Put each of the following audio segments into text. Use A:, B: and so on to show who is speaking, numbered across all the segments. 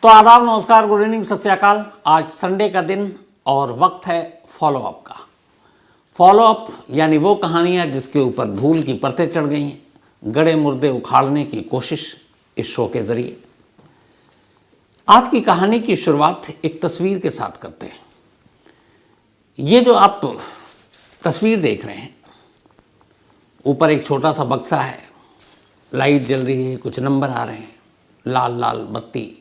A: तो आदाब, नमस्कार, गुड इवनिंग, सत श्री अकाल। आज संडे का दिन और वक्त है फॉलो अप का। फॉलो अप यानी वो कहानियाँ जिसके ऊपर धूल की परतें चढ़ गई हैं, गड़े मुर्दे उखाड़ने की कोशिश इस शो के जरिए। आज की कहानी की शुरुआत एक तस्वीर के साथ करते हैं। ये जो आप तस्वीर देख रहे हैं, ऊपर एक छोटा सा बक्सा है, लाइट जल रही है, कुछ नंबर आ रहे हैं, लाल लाल बत्ती,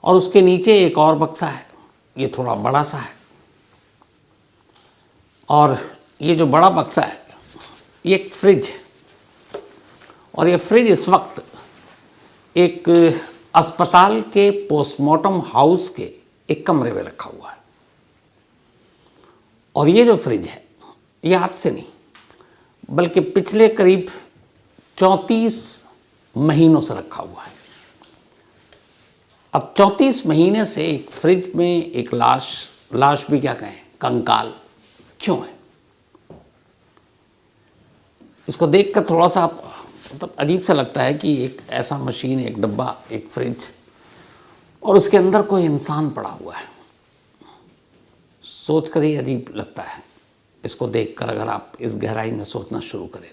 A: और उसके नीचे एक और बक्सा है, ये थोड़ा बड़ा सा है। और ये जो बड़ा बक्सा है ये एक फ्रिज है, और ये फ्रिज इस वक्त एक अस्पताल के पोस्टमार्टम हाउस के एक कमरे में रखा हुआ है। और ये जो फ्रिज है ये आज से नहीं बल्कि पिछले करीब 34 महीनों से रखा हुआ है। अब 34 महीने से एक फ्रिज में एक लाश भी क्या कहें, कंकाल क्यों है? इसको देखकर थोड़ा सा मतलब अजीब सा लगता है कि एक ऐसा मशीन, एक डब्बा, एक फ्रिज, और उसके अंदर कोई इंसान पड़ा हुआ है। सोचकर ही अजीब लगता है इसको देखकर, अगर आप इस गहराई में सोचना शुरू करें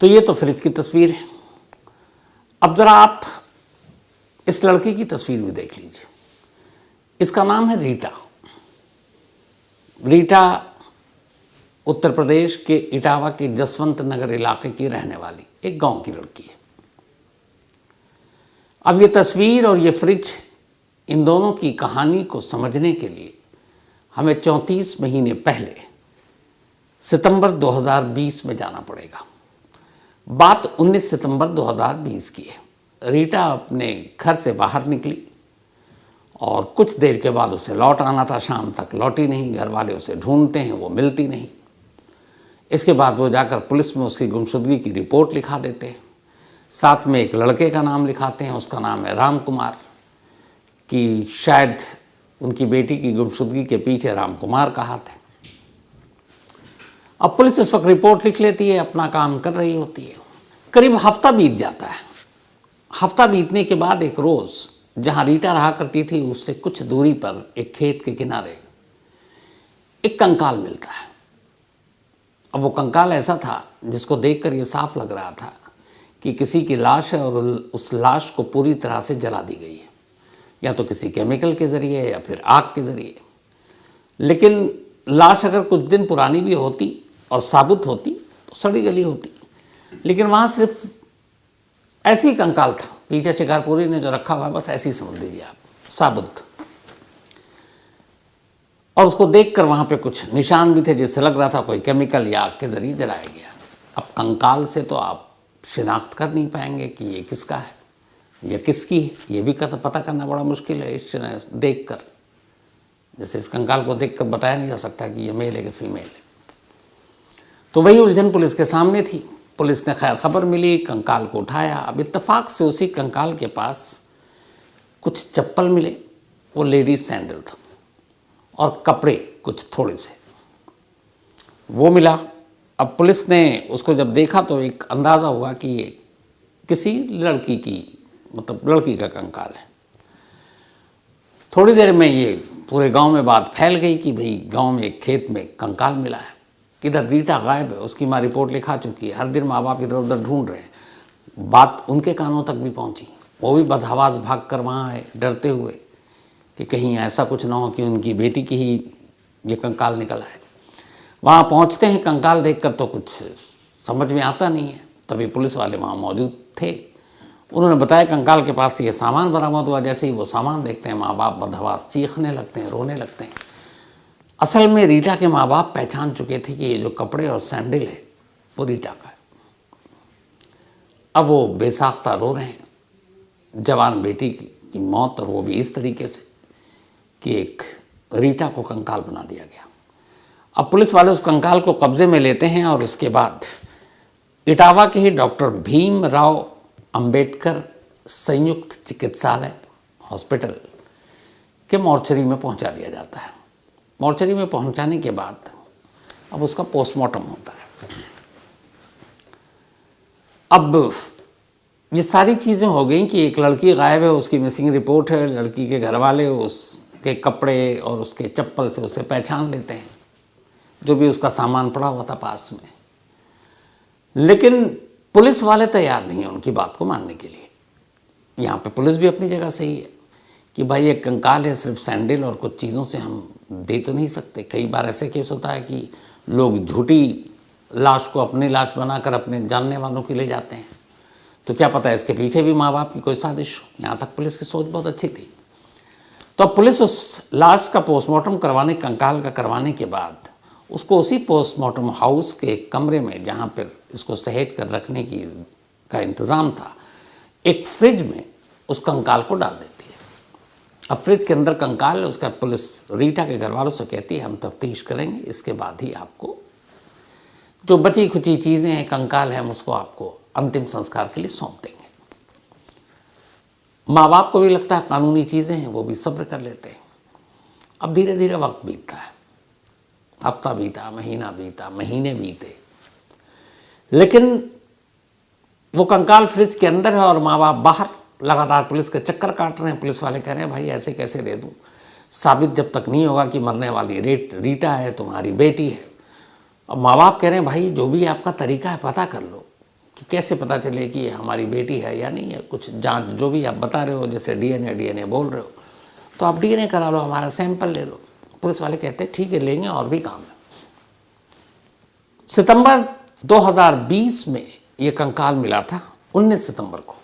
A: तो ये तो फ्रिज की तस्वीर है। अब जरा आप इस लड़की की तस्वीर भी देख लीजिए। इसका नाम है रीटा। रीटा उत्तर प्रदेश के इटावा के जसवंत नगर इलाके की रहने वाली एक गांव की लड़की है। अब ये तस्वीर और ये फ्रिज, इन दोनों की कहानी को समझने के लिए हमें 34 महीने पहले सितंबर 2020 में जाना पड़ेगा। बात 19 सितंबर 2020 की है। रीटा अपने घर से बाहर निकली और कुछ देर के बाद उसे लौट आना था। शाम तक लौटी नहीं, घर वाले उसे ढूंढते हैं, वो मिलती नहीं। इसके बाद वो जाकर पुलिस में उसकी गुमशुदगी की रिपोर्ट लिखा देते हैं। साथ में एक लड़के का नाम लिखाते हैं, उसका नाम है राम कुमार, कि शायद उनकी बेटी की गुमशुदगी के पीछे राम कुमार का हाथ है। अब पुलिस इस वक्त रिपोर्ट लिख लेती है, अपना काम कर रही होती है। करीब हफ्ता बीत जाता है। हफ्ता बीतने के बाद एक रोज़ जहाँ रीटा रहा करती थी उससे कुछ दूरी पर एक खेत के किनारे एक कंकाल मिलता है। अब वो कंकाल ऐसा था जिसको देखकर ये साफ लग रहा था कि किसी की लाश है और उस लाश को पूरी तरह से जला दी गई है, या तो किसी केमिकल के ज़रिए या फिर आग के ज़रिए। लेकिन लाश अगर कुछ दिन पुरानी भी होती और साबुत होती तो सड़ी गली होती, लेकिन वहाँ सिर्फ ऐसी कंकाल था। पीछे शिकारपुरी ने जो रखा हुआ, बस ऐसी समझ लीजिए आप, साबुत। और उसको देखकर वहाँ पे कुछ निशान भी थे जिससे लग रहा था कोई केमिकल या आग के जरिए जलाया गया। अब कंकाल से तो आप शिनाख्त कर नहीं पाएंगे कि ये किसका है या किसकी है, ये भी पता करना बड़ा मुश्किल है इस देखकर। जैसे इस कंकाल को देखकर बताया नहीं जा सकता कि ये मेल है कि फीमेल है। तो वही उलझन पुलिस के सामने थी। पुलिस ने खैर खबर मिली, कंकाल को उठाया। अब इत्तेफाक से उसी कंकाल के पास कुछ चप्पल मिले, वो लेडीज सैंडल था, और कपड़े कुछ थोड़े से वो मिला। अब पुलिस ने उसको जब देखा तो एक अंदाज़ा हुआ कि ये किसी लड़की की, मतलब लड़की का कंकाल है। थोड़ी देर में ये पूरे गांव में बात फैल गई कि भाई गांव में एक खेत में कंकाल मिला है, किधर रीटा गायब है। उसकी माँ रिपोर्ट लिखा चुकी है, हर दिन माँ बाप इधर उधर ढूंढ रहे हैं। बात उनके कानों तक भी पहुंची, वो भी बदहवास भाग कर वहाँ आए, डरते हुए कि कहीं ऐसा कुछ ना हो कि उनकी बेटी की ही ये कंकाल निकल आए। वहाँ पहुँचते हैं, कंकाल देखकर तो कुछ समझ में आता नहीं है। तभी पुलिस वाले वहाँ मौजूद थे। उन्होंने बताया कंकाल के पास ये सामान बरामद हुआ। जैसे ही वो सामान देखते हैं, माँ बाप बदहवास चीखने लगते हैं, रोने लगते हैं। असल में रीटा के माँ बाप पहचान चुके थे कि ये जो कपड़े और सैंडल है वो रीटा का है। अब वो बेसाख्ता रो रहे हैं, जवान बेटी की मौत, और वो भी इस तरीके से कि एक रीटा को कंकाल बना दिया गया। अब पुलिस वाले उस कंकाल को कब्जे में लेते हैं और उसके बाद इटावा के ही डॉक्टर भीमराव अंबेडकर संयुक्त चिकित्सालय हॉस्पिटल के मॉर्चरी में पहुंचा दिया जाता है। मॉर्चरी में पहुंचाने के बाद अब उसका पोस्टमार्टम होता है। अब ये सारी चीज़ें हो गई कि एक लड़की गायब है, उसकी मिसिंग रिपोर्ट है, लड़की के घर वाले उसके कपड़े और उसके चप्पल से उसे पहचान लेते हैं, जो भी उसका सामान पड़ा हुआ था पास में। लेकिन पुलिस वाले तैयार नहीं है उनकी बात को मानने के लिए। यहाँ पे पुलिस भी अपनी जगह सही है कि भाई एक कंकाल है, सिर्फ सैंडल और कुछ चीज़ों से हम दे तो नहीं सकते। कई बार ऐसे केस होता है कि लोग झूठी लाश को अपनी लाश बनाकर अपने जानने वालों के ले जाते हैं, तो क्या पता है इसके पीछे भी माँ बाप की कोई साजिश हो। यहाँ तक पुलिस की सोच बहुत अच्छी थी। तो अब पुलिस उस लाश का पोस्टमार्टम करवाने, कंकाल का करवाने के बाद उसको उसी पोस्टमार्टम हाउस के कमरे में जहाँ पर इसको सहेज कर रखने का इंतज़ाम था, एक फ्रिज में उस कंकाल को डाल देती है। अब फ्रिज के अंदर कंकाल है, उसका पुलिस रीटा के घर वालों से कहती है हम तफ्तीश करेंगे, इसके बाद ही आपको जो बची खुची चीज़ें हैं, कंकाल है, हम उसको आपको अंतिम संस्कार के लिए सौंप देंगे। माँ बाप को भी लगता है कानूनी चीज़ें हैं, वो भी सब्र कर लेते हैं। अब धीरे धीरे वक्त बीतता है, हफ्ता बीता, महीना बीता, महीने बीते, लेकिन वो कंकाल फ्रिज के अंदर है और माँ बाप बाहर लगातार पुलिस के चक्कर काट रहे हैं। पुलिस वाले कह रहे हैं भाई ऐसे कैसे दे दूँ, साबित जब तक नहीं होगा कि मरने वाली रीटा है, तुम्हारी बेटी है। अब माँ बाप कह रहे हैं भाई जो भी आपका तरीका है पता कर लो कि कैसे पता चले कि हमारी बेटी है या नहीं है। कुछ जांच जो भी आप बता रहे हो, जैसे डीएनए बोल रहे हो, तो आप डीएनए करा लो, हमारा सैंपल ले लो। पुलिस वाले कहते हैं ठीक है लेंगे, और भी काम है। सितंबर 2020 में ये कंकाल मिला था, 19 सितंबर को,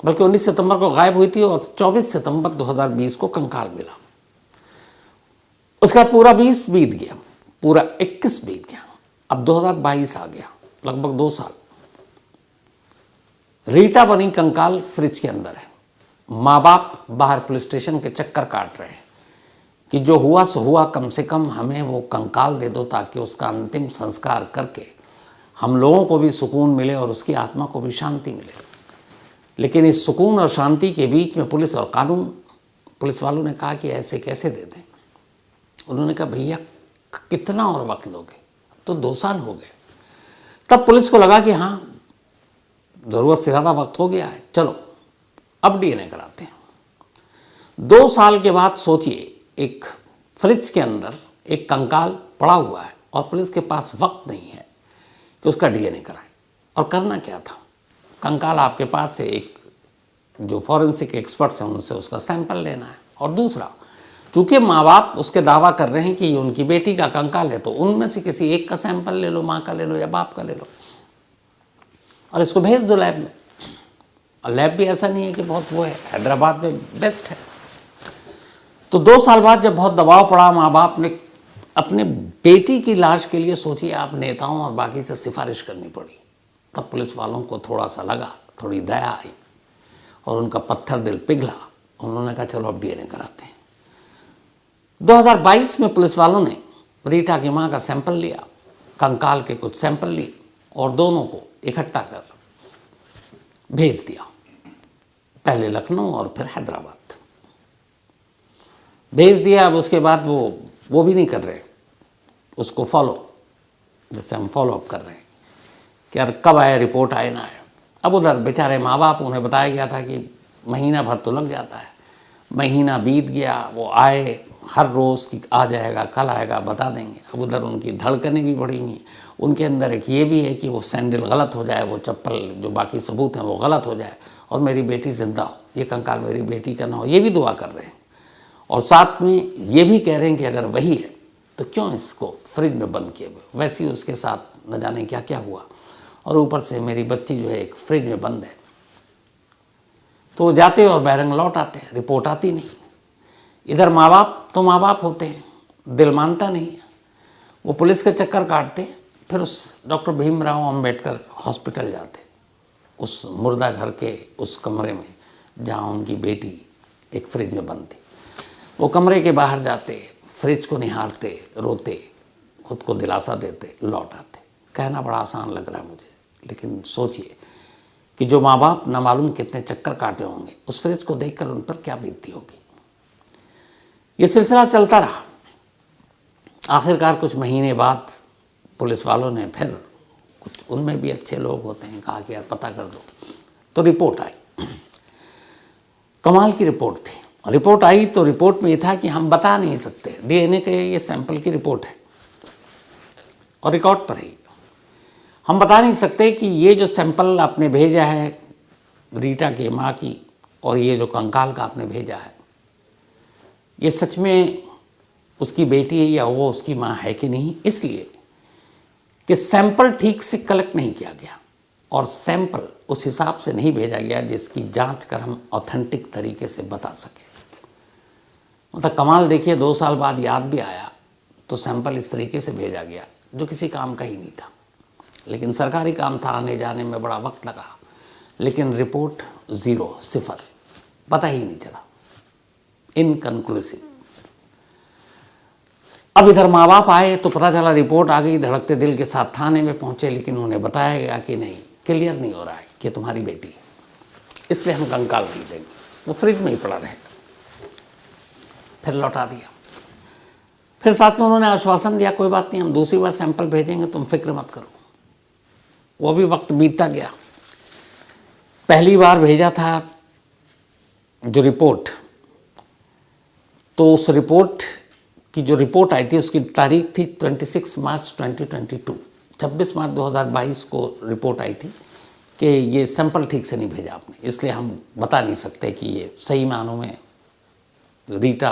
A: बल्कि 19 सितंबर को गायब हुई थी और 24 सितंबर 2020 को कंकाल मिला। उसका पूरा 20 बीत गया, पूरा 21 बीत गया, अब 2022 आ गया, लगभग 2 साल। रीटा बनी कंकाल फ्रिज के अंदर है। माँ बाप बाहर पुलिस स्टेशन के चक्कर काट रहे हैं कि जो हुआ सो हुआ, कम से कम हमें वो कंकाल दे दो ताकि उसका अंतिम संस्कार करके हम लोगों को भी सुकून मिले और उसकी आत्मा को भी शांति मिले। लेकिन इस सुकून और शांति के बीच में पुलिस और कानून, पुलिस वालों ने कहा कि ऐसे कैसे दे दें। उन्होंने कहा भैया कितना और वक्त लोगे, तो 2 साल हो गए। तब पुलिस को लगा कि हाँ ज़रूरत से ज़्यादा वक्त हो गया है, चलो अब डीएनए कराते हैं। 2 साल के बाद सोचिए, एक फ्रिज के अंदर एक कंकाल पड़ा हुआ है और पुलिस के पास वक्त नहीं है कि उसका डीएनए कराए। और करना क्या था, कंकाल आपके पास है, एक जो फॉरेंसिक एक्सपर्ट्स हैं उनसे उसका सैंपल लेना है। और दूसरा, चूँकि माँ बाप उसके दावा कर रहे हैं कि ये उनकी बेटी का कंकाल है, तो उनमें से किसी एक का सैंपल ले लो, माँ का ले लो या बाप का ले लो, और इसको भेज दो लैब में। और लैब भी ऐसा नहीं है कि बहुत वो है, हैदराबाद में बेस्ट है। तो 2 साल बाद जब बहुत दबाव पड़ा, माँ बाप ने अपने बेटी की लाश के लिए, सोचिए आप, नेताओं और बाकी से सिफारिश करनी पड़ी। तब पुलिस वालों को थोड़ा सा लगा, थोड़ी दया आई और उनका पत्थर दिल पिघला। उन्होंने कहा चलो अब डीएनए कराते हैं। 2022 में पुलिस वालों ने रीटा की माँ का सैंपल लिया, कंकाल के कुछ सैंपल लिए और दोनों को इकट्ठा कर भेज दिया, पहले लखनऊ और फिर हैदराबाद भेज दिया। अब उसके बाद वो भी नहीं कर रहे उसको फॉलो, जैसे हम फॉलो अप कर रहे हैं कि यार कब आए, रिपोर्ट आए ना आए। अब उधर बेचारे माँ बाप, उन्हें बताया गया था कि महीना भर तो लग जाता है। महीना बीत गया, वो आए हर रोज़ कि आ जाएगा, कल आएगा, बता देंगे। अब उधर उनकी धड़कनें भी बढ़ी हुई, उनके अंदर एक ये भी है कि वो सैंडल गलत हो जाए, वो चप्पल, जो बाकी सबूत हैं वो गलत हो जाए और मेरी बेटी जिंदा हो, ये कंकाल मेरी बेटी का ना हो, ये भी दुआ कर रहे हैं। और साथ में ये भी कह रहे हैं कि अगर वही है तो क्यों इसको फ्रिज में बंद किए हुए, वैसे ही उसके साथ न जाने क्या क्या हुआ, और ऊपर से मेरी बच्ची जो है एक फ्रिज में बंद है। तो वो जाते और बैरंग लौट आते हैं, रिपोर्ट आती नहीं। इधर माँ बाप तो माँ बाप होते हैं, दिल मानता नहीं है, वो पुलिस के चक्कर काटते, फिर उस डॉक्टर भीमराव अंबेडकर हॉस्पिटल जाते, उस मुर्दा घर के उस कमरे में जहाँ उनकी बेटी एक फ्रिज में बंद थी। वो कमरे के बाहर जाते, फ्रिज को निहारते, रोते, खुद को दिलासा देते, लौट आते। कहना बड़ा आसान लग रहा है मुझे, लेकिन सोचिए कि जो माँ बाप न मालूम कितने चक्कर काटे होंगे, उस फ्रिज को देखकर उन पर क्या बीतती होगी। ये सिलसिला चलता रहा। आखिरकार कुछ महीने बाद पुलिस वालों ने फिर, कुछ उनमें भी अच्छे लोग होते हैं, कहा कि यार पता कर दो। तो रिपोर्ट आई, कमाल की रिपोर्ट थी। रिपोर्ट आई तो रिपोर्ट में ये था कि हम बता नहीं सकते, डीएनए के ये सैंपल की रिपोर्ट है और रिकॉर्ड पर है, हम बता नहीं सकते कि ये जो सैंपल आपने भेजा है रीटा की माँ की और ये जो कंकाल का आपने भेजा है, ये सच में उसकी बेटी है या वो उसकी माँ है कि नहीं, इसलिए कि सैंपल ठीक से कलेक्ट नहीं किया गया और सैंपल उस हिसाब से नहीं भेजा गया जिसकी जांच कर हम ऑथेंटिक तरीके से बता सके। मतलब कमाल देखिए, 2 साल बाद याद भी आया तो सैंपल इस तरीके से भेजा गया जो किसी काम का ही नहीं था, लेकिन सरकारी काम था, आने जाने में बड़ा वक्त लगा, लेकिन रिपोर्ट 0, 0, पता ही नहीं चला, इनकन्क्लूसिव। अब इधर माँ बाप आए तो पता चला रिपोर्ट आ गई, धड़कते दिल के साथ थाने में पहुंचे, लेकिन उन्हें बताया गया कि नहीं, क्लियर नहीं हो रहा है कि तुम्हारी बेटी है, इसलिए हम कंकाल नहीं देंगे, वो फ्रिज में ही पड़ा रहेगा। फिर लौटा दिया। फिर साथ में उन्होंने आश्वासन दिया कोई बात नहीं, हम दूसरी बार सैंपल भेजेंगे, तुम फिक्र मत करो। वो भी वक्त बीतता गया। पहली बार भेजा था जो रिपोर्ट, तो उस रिपोर्ट की जो रिपोर्ट आई थी उसकी तारीख थी 26 मार्च 2022, 26 मार्च 2022 को रिपोर्ट आई थी कि ये सैंपल ठीक से नहीं भेजा आपने, इसलिए हम बता नहीं सकते कि ये सही मानों में रीटा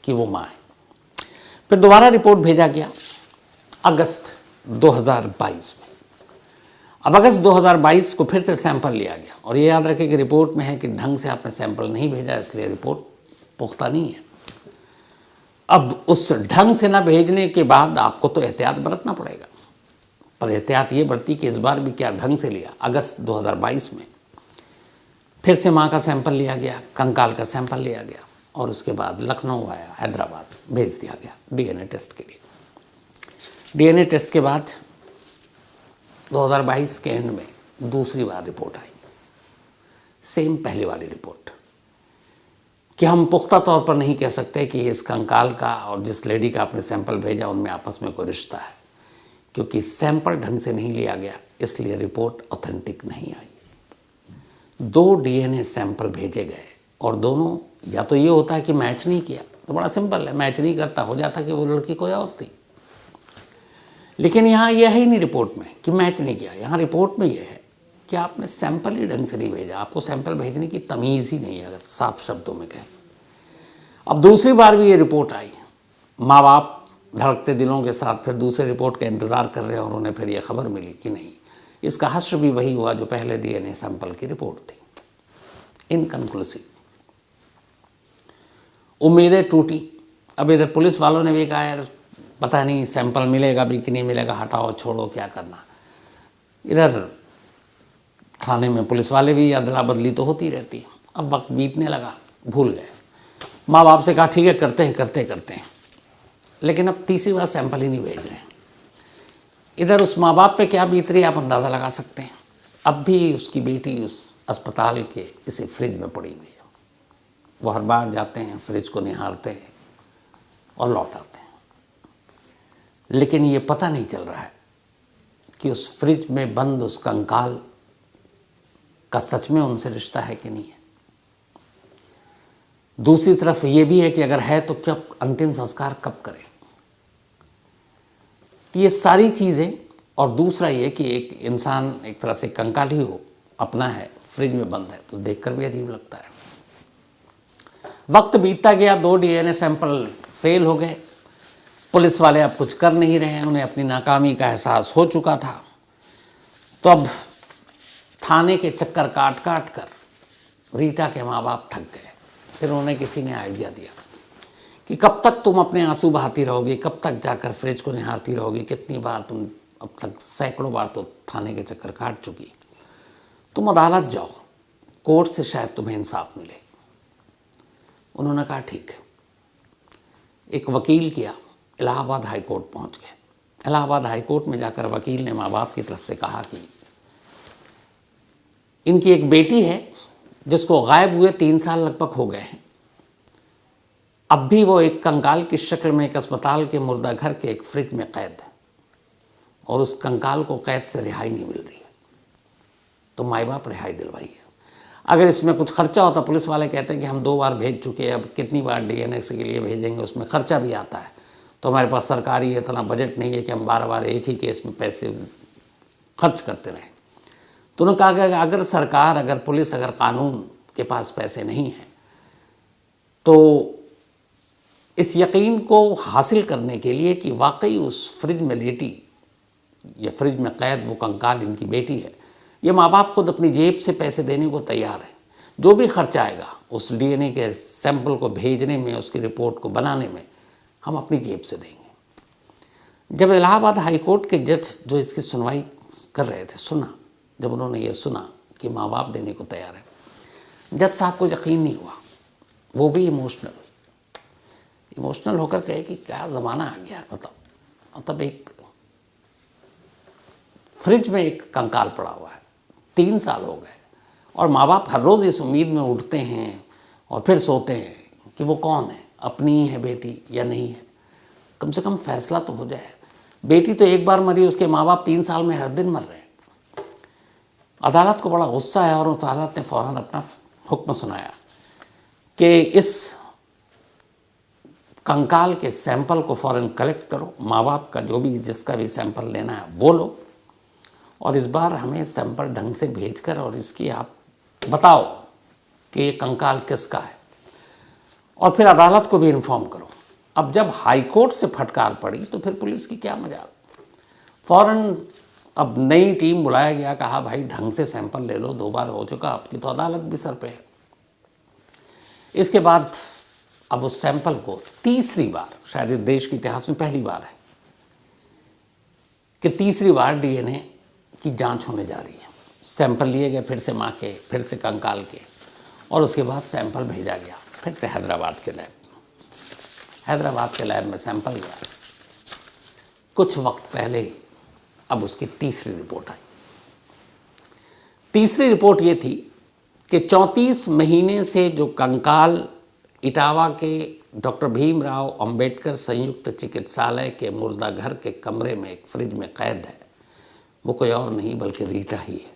A: की वो माँ है। फिर दोबारा रिपोर्ट भेजा गया अगस्त 2022 में। अब अगस्त 2022 को फिर से सैंपल लिया गया और ये याद रखें कि रिपोर्ट में है कि ढंग से आपने सैंपल नहीं भेजा, इसलिए रिपोर्ट पुख्ता नहीं है। अब उस ढंग से ना भेजने के बाद आपको तो एहतियात बरतना पड़ेगा, पर एहतियात ये बरती कि इस बार भी क्या ढंग से लिया। अगस्त 2022 में फिर से माँ का सैंपल लिया गया, कंकाल का सैंपल लिया गया और उसके बाद लखनऊ आया, हैदराबाद भेज दिया गया डीएनए टेस्ट के लिए। डीएनए टेस्ट के बाद 2022 के एंड में दूसरी बार रिपोर्ट आई, सेम पहली वाली रिपोर्ट, कि हम पुख्ता तौर पर नहीं कह सकते कि इस कंकाल का और जिस लेडी का आपने सैंपल भेजा उनमें आपस में कोई रिश्ता है, क्योंकि सैंपल ढंग से नहीं लिया गया, इसलिए रिपोर्ट ऑथेंटिक नहीं आई। 2 डीएनए सैंपल भेजे गए और दोनों, या तो ये होता है कि मैच नहीं किया, तो बड़ा सिंपल है, मैच नहीं करता, हो जाता कि वो लड़की कोई और थी, लेकिन यहाँ यह है ही नहीं रिपोर्ट में कि मैच नहीं किया। यहाँ रिपोर्ट में यह है कि आपने सैंपल ही ढंग से नहीं भेजा, आपको सैंपल भेजने की तमीज़ ही नहीं है, अगर साफ शब्दों में कहें। अब दूसरी बार भी ये रिपोर्ट आई, माँ बाप धड़कते दिलों के साथ फिर दूसरे रिपोर्ट का इंतज़ार कर रहे हैं और उन्हें फिर ये खबर मिली कि नहीं, इसका हश्र भी वही हुआ जो पहले डीएनए सैंपल की रिपोर्ट थी, इनकन्क्लूसिव। उम्मीदें टूटी। अब इधर पुलिस वालों ने भी कहा यार पता नहीं सैंपल मिलेगा भी कि नहीं मिलेगा, हटाओ छोड़ो क्या करना। इधर थाने में पुलिस वाले भी अदला बदली तो होती रहती है। अब वक्त बीतने लगा, भूल गए। माँ बाप से कहा ठीक है करते हैं, लेकिन अब तीसरी बार सैंपल ही नहीं भेज रहे हैं। इधर उस माँ बाप पे क्या बीत रही है आप अंदाज़ा लगा सकते हैं। अब भी उसकी बेटी उस अस्पताल के इसी फ्रिज में पड़ी हुई है। वो हर बार जाते हैं, फ्रिज को निहारते हैं और लौट आते हैं, लेकिन ये पता नहीं चल रहा है कि उस फ्रिज में बंद उस कंकाल का सच में उनसे रिश्ता है कि नहीं है। दूसरी तरफ ये भी है कि अगर है तो क्या अंतिम संस्कार कब करें। तो ये सारी चीज़ें, और दूसरा ये कि एक इंसान एक तरह से कंकाल ही हो, अपना है, फ्रिज में बंद है, तो देखकर भी अजीब लगता है। वक्त बीतता गया, 2 डीएनए सैंपल फेल हो गए। पुलिस वाले अब कुछ कर नहीं रहे हैं, उन्हें अपनी नाकामी का एहसास हो चुका था। तो अब थाने के चक्कर काट कर रीटा के माँ बाप थक गए। फिर उन्हें किसी ने आइडिया दिया कि कब तक तुम अपने आंसू बहाती रहोगी, कब तक जाकर फ्रिज को निहारती रहोगी, कितनी बार तुम, अब तक सैकड़ों बार तो थाने के चक्कर काट चुकी, तुम अदालत जाओ, कोर्ट से शायद तुम्हें इंसाफ मिले। उन्होंने कहा ठीक है। एक वकील किया, इलाहाबाद हाई कोर्ट पहुँच गए। इलाहाबाद हाई कोर्ट में जाकर वकील ने माँ बाप की तरफ से कहा कि इनकी एक बेटी है जिसको गायब हुए 3 साल लगभग हो गए हैं। अब भी वो एक कंकाल की शक्ल में एक अस्पताल के मुर्दा घर के एक फ्रिज में कैद है और उस कंकाल को कैद से रिहाई नहीं मिल रही है। तो माँ बाप रिहाई दिलवाई है। अगर इसमें कुछ खर्चा होता, पुलिस वाले कहते हैं कि हम 2 बार भेज चुके हैं, अब कितनी बार डीएनए के लिए भेजेंगे, उसमें खर्चा भी आता है, तो हमारे पास सरकारी इतना बजट नहीं है कि हम बार एक ही केस में पैसे खर्च करते रहें। तो उन्होंने कहा कि अगर सरकार, अगर पुलिस, अगर कानून के पास पैसे नहीं हैं, तो इस यकीन को हासिल करने के लिए कि वाकई उस फ्रिज में लेटी या फ्रिज में कैद वो कंकाल इनकी बेटी है, ये माँ बाप खुद अपनी जेब से पैसे देने को तैयार हैं। जो भी खर्चा आएगा उस डीएनए के सैंपल को भेजने में, उसकी रिपोर्ट को बनाने में, हम अपनी जेब से देंगे। जब इलाहाबाद हाई कोर्ट के जज जो इसकी सुनवाई कर रहे थे, सुना, जब उन्होंने ये सुना कि माँ बाप देने को तैयार है, जज साहब को यकीन नहीं हुआ। वो भी इमोशनल होकर कहे कि क्या ज़माना आ गया, मतलब एक फ्रिज में एक कंकाल पड़ा हुआ है, 3 साल हो गए, और माँ बाप हर रोज़ इस उम्मीद में उठते हैं और फिर सोते हैं कि वो कौन है, अपनी ही है बेटी या नहीं है, कम से कम फैसला तो हो जाए। बेटी तो एक बार मरी, उसके माँ बाप 3 साल में हर दिन मर रहे हैं। अदालत को बड़ा गुस्सा है और उस अदालत ने फ़ौरन अपना हुक्म सुनाया कि इस कंकाल के सैंपल को फ़ौरन कलेक्ट करो, माँ बाप का जो भी, जिसका भी सैंपल लेना है वो लो, और इस बार हमें सैंपल ढंग से भेजकर और इसकी आप बताओ कि ये कंकाल किसका है, और फिर अदालत को भी इन्फॉर्म करो। अब जब हाई कोर्ट से फटकार पड़ी तो फिर पुलिस की क्या मजाल, फ़ौरन अब नई टीम बुलाया गया, कहा भाई ढंग से सैंपल ले लो, 2 बार हो चुका, आपकी तो अदालत भी सर पे है। इसके बाद अब उस सैंपल को तीसरी बार, शायद देश के इतिहास में पहली बार है कि तीसरी बार डीएनए की जांच होने जा रही है। सैंपल लिए गए फिर से माँ के, फिर से कंकाल के, और उसके बाद सैंपल भेजा गया फिर से हैदराबाद के लैब में सैंपल गया। कुछ वक्त पहले ही अब उसकी तीसरी रिपोर्ट आई। तीसरी रिपोर्ट ये थी कि 34 महीने से जो कंकाल इटावा के डॉक्टर भीमराव अंबेडकर संयुक्त चिकित्सालय के मुर्दा घर के कमरे में एक फ्रिज में कैद है, वो कोई और नहीं बल्कि रीटा ही है।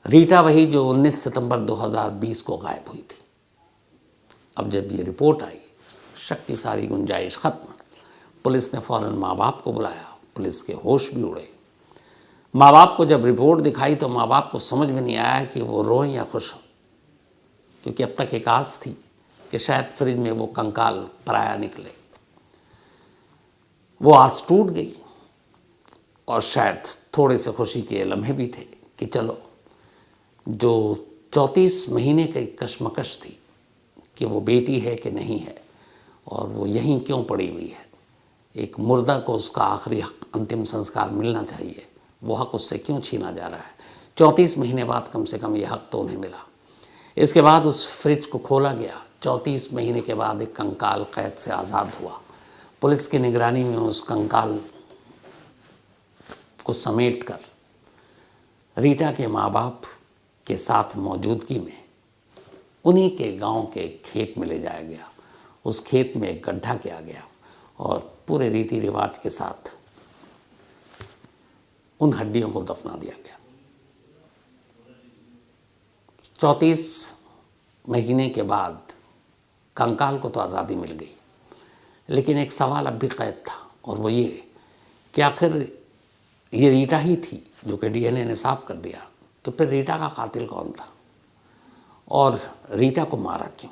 A: रीटा वही जो 19 सितंबर 2020 को गायब हुई थी। अब जब ये रिपोर्ट आई, शक की सारी गुंजाइश खत्म। पुलिस ने फ़ौरन माँ बाप को बुलाया, पुलिस के होश भी उड़े। माँ बाप को जब रिपोर्ट दिखाई तो माँ बाप को समझ में नहीं आया कि वो रोएं या खुश हों, क्योंकि अब तक एक आस थी कि शायद फ्रिज में वो कंकाल पराया निकले। वो आस टूट गई, और शायद थोड़े से खुशी के लम्हे भी थे कि चलो, जो 34 महीने की कश्मकश थी कि वो बेटी है कि नहीं है, और वो यहीं क्यों पड़ी हुई है, एक मुर्दा को उसका आखिरी अंतिम संस्कार मिलना चाहिए, वो हक उससे क्यों छीना जा रहा है। 34 महीने बाद कम से कम ये हक तो उन्हें मिला। इसके बाद उस फ्रिज को खोला गया। 34 महीने के बाद एक कंकाल कैद से आज़ाद हुआ। पुलिस की निगरानी में उस कंकाल को समेट कर रीटा के माँ बाप के साथ मौजूदगी में उन्हीं के गांव के खेत में ले जाया गया। उस खेत में एक गड्ढा किया गया और पूरे रीति रिवाज के साथ उन हड्डियों को दफना दिया गया। 34 महीने के बाद कंकाल को तो आज़ादी मिल गई, लेकिन एक सवाल अब भी कैद था, और वो ये कि आखिर ये रीटा ही थी जो कि डीएनए ने साफ कर दिया, तो फिर रीटा का कातिल कौन था और रीटा को मारा क्यों।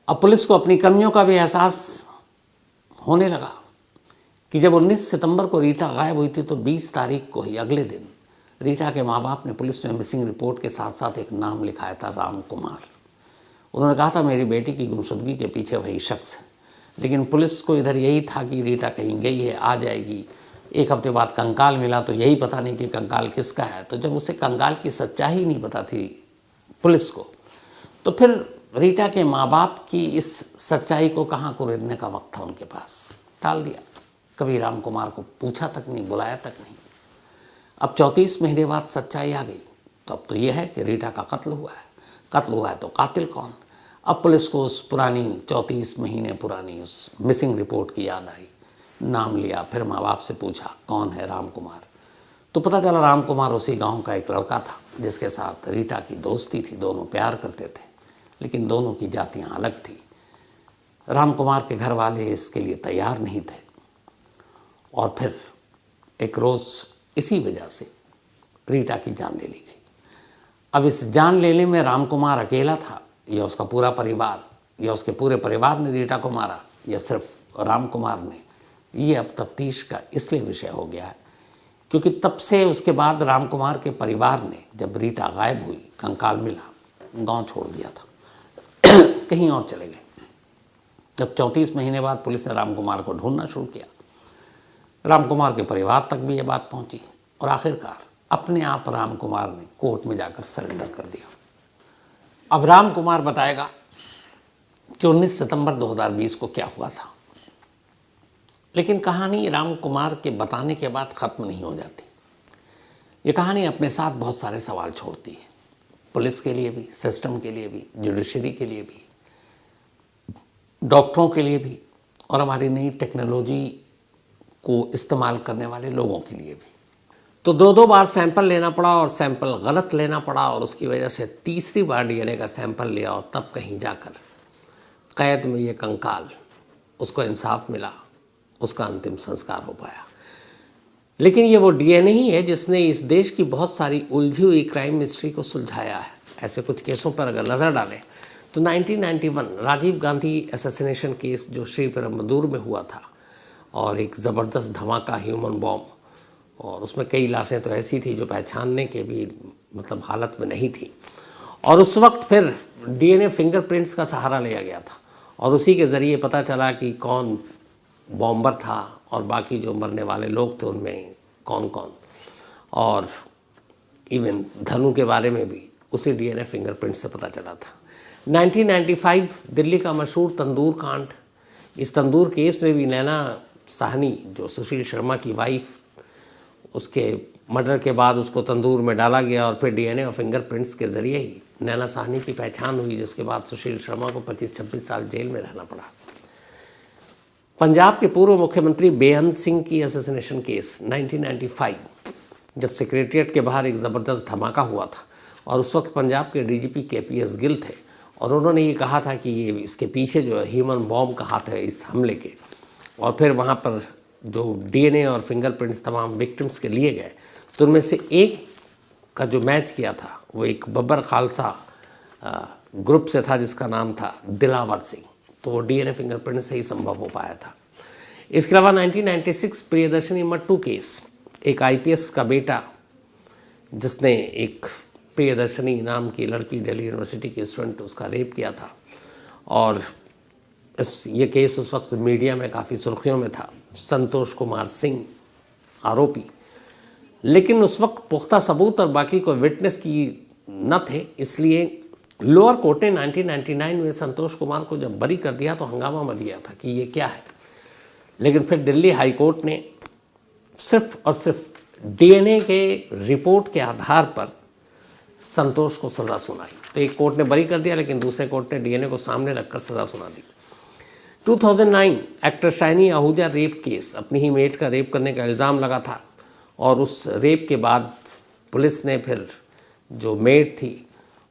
A: अब पुलिस को अपनी कमियों का भी एहसास होने लगा कि जब 19 सितंबर को रीटा गायब हुई थी तो 20 तारीख को ही, अगले दिन, रीटा के माँ बाप ने पुलिस में मिसिंग रिपोर्ट के साथ साथ एक नाम लिखाया था, राम कुमार। उन्होंने कहा था मेरी बेटी की गुमशुदगी के पीछे वही शख्स है, लेकिन पुलिस को इधर यही था कि रीटा कहीं गई है, आ जाएगी। एक हफ्ते बाद कंकाल मिला तो यही पता नहीं कि कंकाल किसका है। तो जब उसे कंकाल की सच्चाई नहीं पता थी पुलिस को, तो फिर रीटा के माँ बाप की इस सच्चाई को कहाँ कुरेदने का वक्त था उनके पास, टाल दिया। कभी राम कुमार को पूछा तक नहीं, बुलाया तक नहीं। अब 34 महीने बाद सच्चाई आ गई, तो अब तो यह है कि रीटा का कत्ल हुआ है। कत्ल हुआ है तो कातिल कौन। अब पुलिस को उस पुरानी 34 महीने पुरानी उस मिसिंग रिपोर्ट की याद आई, नाम लिया, फिर माँ बाप से पूछा कौन है राम कुमार। तो पता चला राम कुमार उसी गांव का एक लड़का था जिसके साथ रीटा की दोस्ती थी, दोनों प्यार करते थे, लेकिन दोनों की जातियां अलग थी। राम कुमार के घर वाले इसके लिए तैयार नहीं थे और फिर एक रोज़ इसी वजह से रीटा की जान ले ली गई। अब इस जान लेने में राम कुमार अकेला था या उसका पूरा परिवार, या उसके पूरे परिवार ने रीटा को मारा, या सिर्फ राम कुमार ने, ये अब तफ्तीश का इसलिए विषय हो गया है क्योंकि तब से उसके बाद राम कुमार के परिवार ने, जब रीटा गायब हुई, कंकाल मिला, गांव छोड़ दिया था, कहीं और चले गए। जब 34 महीने बाद पुलिस ने राम कुमार को ढूंढना शुरू किया, राम कुमार के परिवार तक भी ये बात पहुंची और आखिरकार अपने आप राम कुमार ने कोर्ट में जाकर सरेंडर कर दिया। अब राम कुमार बताएगा कि 19 सितंबर 2020 को क्या हुआ था, लेकिन कहानी राम कुमार के बताने के बाद ख़त्म नहीं हो जाती। ये कहानी अपने साथ बहुत सारे सवाल छोड़ती है, पुलिस के लिए भी, सिस्टम के लिए भी, जुडिशरी के लिए भी, डॉक्टरों के लिए भी, और हमारी नई टेक्नोलॉजी को इस्तेमाल करने वाले लोगों के लिए भी। तो दो बार सैंपल लेना पड़ा और सैंपल गलत लेना पड़ा, और उसकी वजह से तीसरी बार डीएनए का सैंपल लिया और तब कहीं जाकर कैद में ये कंकाल, उसको इंसाफ मिला, उसका अंतिम संस्कार हो पाया। लेकिन ये वो डीएनए ही है जिसने इस देश की बहुत सारी उलझी हुई क्राइम मिस्ट्री को सुलझाया है। ऐसे कुछ केसों पर अगर नज़र डालें तो 1991 राजीव गांधी असैसिनेशन केस जो श्रीपेरुम्बदूर में हुआ था, और एक ज़बरदस्त धमाका, ह्यूमन बॉम्ब, और उसमें कई लाशें तो ऐसी थी जो पहचानने के भी मतलब हालत में नहीं थी, और उस वक्त फिर डीएनए फिंगरप्रिंट्स का सहारा लिया गया था, और उसी के ज़रिए पता चला कि कौन बॉम्बर था और बाकी जो मरने वाले लोग थे उनमें कौन कौन, और इवन धनु के बारे में भी उसी डीएनए फिंगरप्रिंट से पता चला था। 1995 दिल्ली का मशहूर तंदूर कांड, इस तंदूर केस में भी नैना साहनी जो सुशील शर्मा की वाइफ, उसके मर्डर के बाद उसको तंदूर में डाला गया और फिर डीएनए और फिंगरप्रिंट्स के ज़रिए ही नैना साहनी की पहचान हुई, जिसके बाद सुशील शर्मा को 25-26 साल जेल में रहना पड़ा। पंजाब के पूर्व मुख्यमंत्री बेअंत सिंह की असैसिनेशन केस 1995, जब सेक्रेटरिएट के बाहर एक ज़बरदस्त धमाका हुआ था और उस वक्त पंजाब के डीजीपी केपीएस गिल थे, और उन्होंने ये कहा था कि ये इसके पीछे जो ह्यूमन बॉम्ब का हाथ है इस हमले के, और फिर वहाँ पर जो डीएनए और फिंगरप्रिंट्स तमाम विक्टिम्स के लिए गए, तो उनमें से एक का जो मैच किया था वो एक बब्बर खालसा ग्रुप से था जिसका नाम था दिलावर सिंह, तो वो डीएनए फिंगरप्रिंट से ही संभव हो पाया था। इसके अलावा 1996 प्रियदर्शनी मट्टू केस, एक आईपीएस का बेटा जिसने एक प्रियदर्शनी नाम की लड़की दिल्ली यूनिवर्सिटी की स्टूडेंट, उसका रेप किया था, और ये केस उस वक्त मीडिया में काफ़ी सुर्खियों में था। संतोष कुमार सिंह आरोपी, लेकिन उस वक्त पुख्ता सबूत और बाकी कोई विटनेस की न थे, इसलिए लोअर कोर्ट ने 1999 में संतोष कुमार को जब बरी कर दिया तो हंगामा मच गया था कि ये क्या है। लेकिन फिर दिल्ली हाई कोर्ट ने सिर्फ और सिर्फ डीएनए के रिपोर्ट के आधार पर संतोष को सज़ा सुनाई। तो एक कोर्ट ने बरी कर दिया, लेकिन दूसरे कोर्ट ने डीएनए को सामने रखकर सज़ा सुना दी। 2009 actor shiny Ahuja rape case, अपनी ही मेट का रेप करने का इल्ज़ाम लगा था, और उस रेप के बाद पुलिस ने फिर जो मेट थी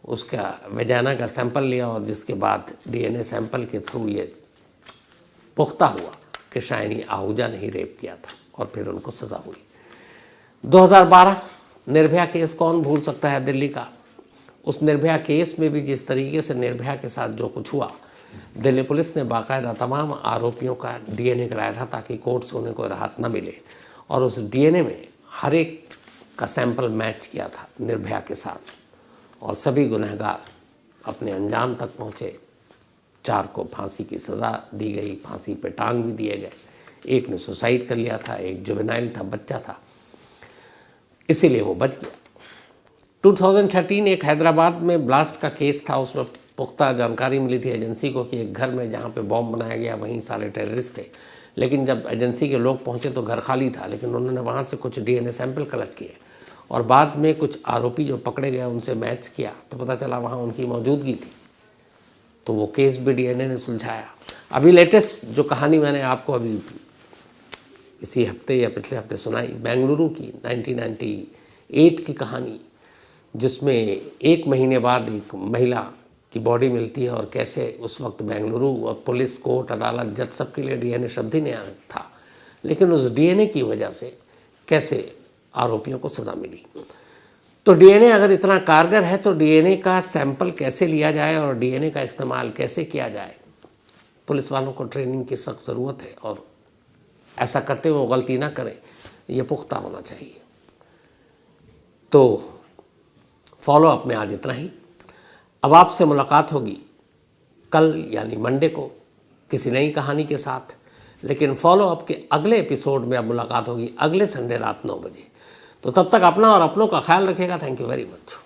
A: उसका वेजाना का सैंपल लिया, और जिसके बाद डीएनए सैंपल के थ्रू ये पुख्ता हुआ कि शाइनी आहूजा ने ही रेप किया था, और फिर उनको सज़ा हुई। 2012 निर्भया केस कौन भूल सकता है दिल्ली का। उस निर्भया केस में भी जिस तरीके से निर्भया के साथ जो कुछ हुआ, दिल्ली पुलिस ने बाकायदा तमाम आरोपियों का डीएनए कराया था ताकि कोर्ट से उन्हें कोई राहत न मिले, और उस डीएनए में हर एक का सैंपल मैच किया था निर्भया के साथ, और सभी गुनहगार अपने अंजाम तक पहुँचे। 4 को फांसी की सज़ा दी गई, फांसी पे टांग भी दिए गए। एक ने सुसाइड कर लिया था, एक जुवेनाइल था, बच्चा था, इसीलिए वो बच गया। 2013 एक हैदराबाद में ब्लास्ट का केस था, उसमें पुख्ता जानकारी मिली थी एजेंसी को कि एक घर में जहाँ पे बॉम्ब बनाया गया वहीं सारे टेररिस्ट थे, लेकिन जब एजेंसी के लोग पहुँचे तो घर खाली था, लेकिन उन्होंने वहाँ से कुछ डीएनए सैंपल कलेक्ट किए, और बाद में कुछ आरोपी जो पकड़े गए उनसे मैच किया तो पता चला वहाँ उनकी मौजूदगी थी, तो वो केस भी डीएनए ने सुलझाया। अभी लेटेस्ट जो कहानी मैंने आपको अभी इसी हफ्ते या पिछले हफ्ते सुनाई, बेंगलुरु की 1998 की कहानी, जिसमें 1 महीने बाद एक महिला की बॉडी मिलती है, और कैसे उस वक्त बेंगलुरु और पुलिस, कोर्ट, अदालत, जज सबके लिए डीएनए शब्द ही नहीं था, लेकिन उस डीएनए की वजह से कैसे आरोपियों को सज़ा मिली। तो डीएनए अगर इतना कारगर है तो डीएनए का सैंपल कैसे लिया जाए और डीएनए का इस्तेमाल कैसे किया जाए, पुलिस वालों को ट्रेनिंग की सख्त ज़रूरत है, और ऐसा करते हुए वो गलती ना करें, ये पुख्ता होना चाहिए। तो फॉलो अप में आज इतना ही। अब आपसे मुलाकात होगी कल यानी मंडे को किसी नई कहानी के साथ, लेकिन फॉलो अप के अगले एपिसोड में अब मुलाकात होगी अगले संडे रात 9 बजे। तो तब तक अपना और अपनों का ख्याल रखिएगा। Thank you very much.